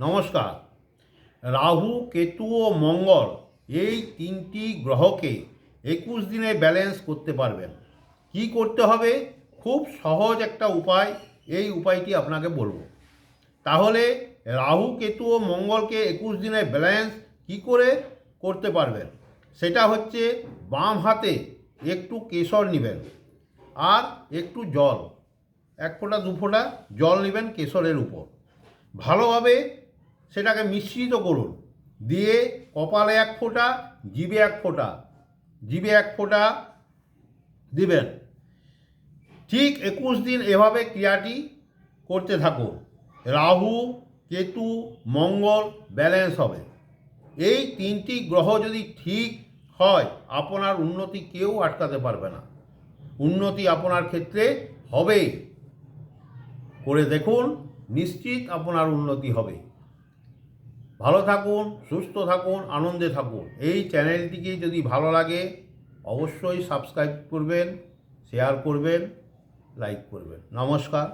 নমস্কার। রাহু, কেতু ও মঙ্গল এই তিনটি গ্রহকে 21 দিনে ব্যালেন্স করতে পারবেন। কি করতে হবে? খুব সহজ একটা উপায়, এই উপায়টি আপনাকে বলবো। তাহলে রাহু, কেতু ও মঙ্গলকে 21 দিনে ব্যালেন্স কি করে করতে পারবেন? সেটা হচ্ছে বাম হাতে একটু কেশর নেবেন আর একটু জল, 1 ফোঁটা 2 ফোঁটা জল নেবেন কেশরের উপর। ভালোভাবে সেটাকে মিশ্রিত করুন, দিয়ে কপালে 1 ফোঁটা, জিভে 1 ফোঁটা দিবেন। ঠিক 21 দিন এভাবে ক্রিয়াটি করতে থাকুন। রাহু, কেতু, মঙ্গল ব্যালেন্স হবে। এই তিনটি গ্রহ যদি ঠিক হয়, আপনার উন্নতি কেউ আটকাতে পারবে না। উন্নতি আপনার ক্ষেত্রে হবেই। করে দেখুন, নিশ্চিত আপনার উন্নতি হবে। ভালো থাকুন, সুস্থ থাকুন, আনন্দে থাকুন। এই চ্যানেলটিকে যদি ভালো লাগে অবশ্যই সাবস্ক্রাইব করবেন, শেয়ার করবেন, লাইক করবেন। নমস্কার।